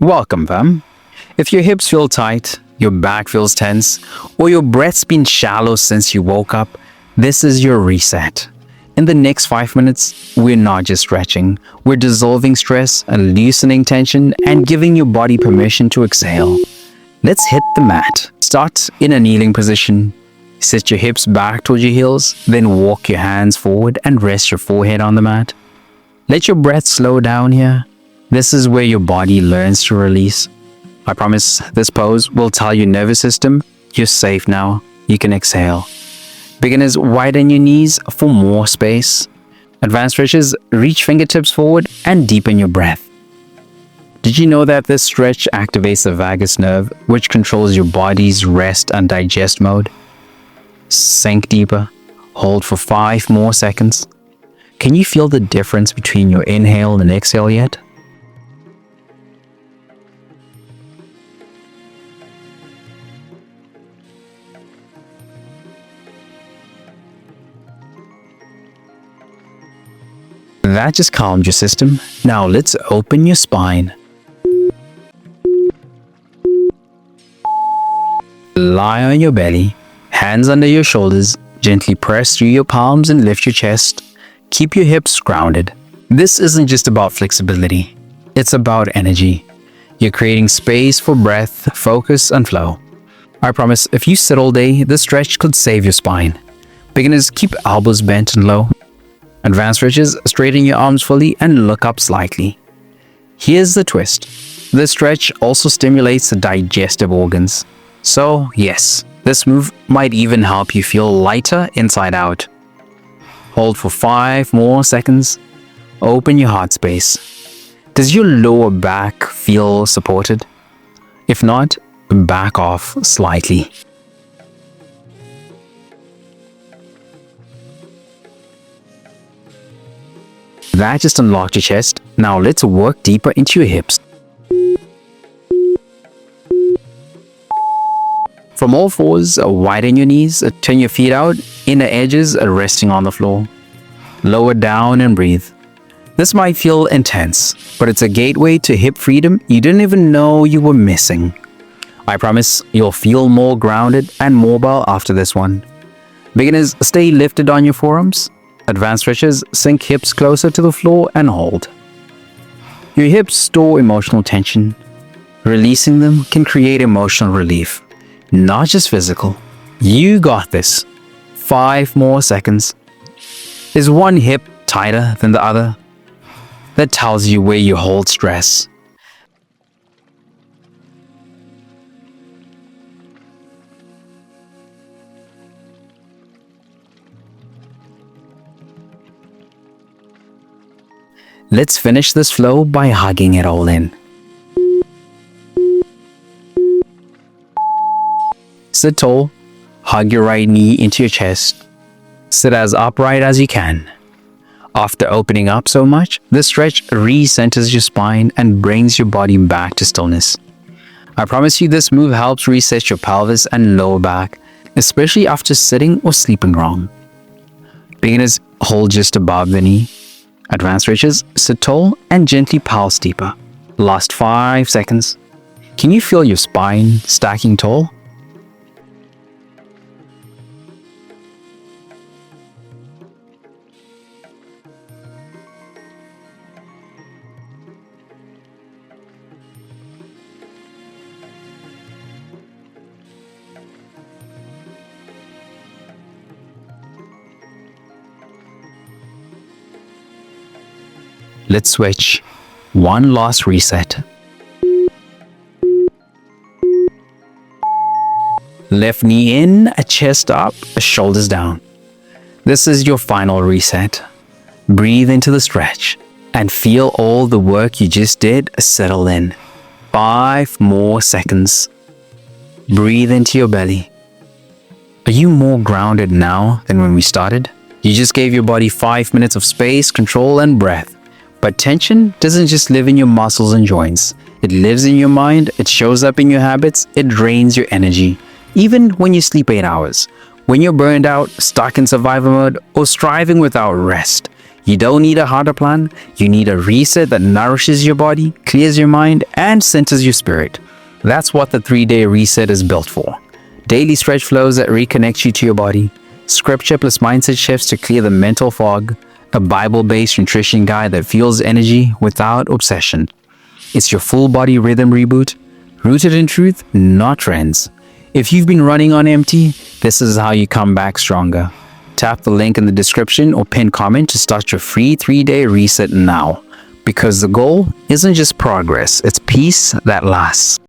Welcome, fam. If your hips feel tight, your back feels tense, or your breath's been shallow since you woke up, this is your reset. In the next 5 minutes, we're not just stretching, we're dissolving stress and loosening tension and giving your body permission to exhale. Let's hit the mat. Start in a kneeling position. Sit your hips back towards your heels, then walk your hands forward and rest your forehead on the mat. Let your breath slow down here. This is where your body learns to release. I promise this pose will tell your nervous system, you're safe now, you can exhale. Beginners, widen your knees for more space. Advanced stretches, reach fingertips forward and deepen your breath. Did you know that this stretch activates the vagus nerve, which controls your body's rest and digest mode? Sink deeper. Hold for 5 more seconds. Can you feel the difference between your inhale and exhale yet? That just calmed your system. Now let's open your spine. Lie on your belly, hands under your shoulders, gently press through your palms and lift your chest. Keep your hips grounded. This isn't just about flexibility, it's about energy. You're creating space for breath, focus, and flow. I promise, if you sit all day, this stretch could save your spine. Beginners, keep elbows bent and low. Advanced stretches, straighten your arms fully and look up slightly. Here's the twist. This stretch also stimulates the digestive organs. So yes, this move might even help you feel lighter inside out. Hold for 5 more seconds. Open your heart space. Does your lower back feel supported? If not, back off slightly. That just unlocked your chest. Now let's work deeper into your hips. From all fours, widen your knees, turn your feet out, inner edges resting on the floor. Lower down and breathe. This might feel intense, but it's a gateway to hip freedom you didn't even know you were missing. I promise you'll feel more grounded and mobile after this one. Beginners, stay lifted on your forearms. Advanced stretches, sink hips closer to the floor and hold. Your hips store emotional tension. Releasing them can create emotional relief, not just physical. You got this. 5 more seconds. Is one hip tighter than the other? That tells you where you hold stress. Let's finish this flow by hugging it all in. Sit tall, hug your right knee into your chest. Sit as upright as you can. After opening up so much, this stretch recenters your spine and brings your body back to stillness. I promise you this move helps reset your pelvis and lower back, especially after sitting or sleeping wrong. Beginners, hold just above the knee. Advanced stretches, sit tall and gently pulse deeper. Last 5 seconds. Can you feel your spine stacking tall? Let's switch. One last reset. Left knee in, chest up, shoulders down. This is your final reset. Breathe into the stretch and feel all the work you just did settle in. 5 more seconds. Breathe into your belly. Are you more grounded now than when we started? You just gave your body 5 minutes of space, control, and breath. But tension doesn't just live in your muscles and joints. It lives in your mind, it shows up in your habits, it drains your energy. Even when you sleep 8 hours. When you're burned out, stuck in survival mode, or striving without rest, You don't need a harder plan. You need a reset that nourishes your body, clears your mind, and centers your spirit. That's what the 3-day reset is built for. Daily stretch flows that reconnect you to your body, scripture plus mindset shifts to clear the mental fog, a Bible-based nutrition guide that fuels energy without obsession. It's your full body rhythm reboot, rooted in truth, not trends. If you've been running on empty, this is how you come back stronger. Tap the link in the description or pin comment to start your free 3-day reset now. Because the goal isn't just progress, it's peace that lasts.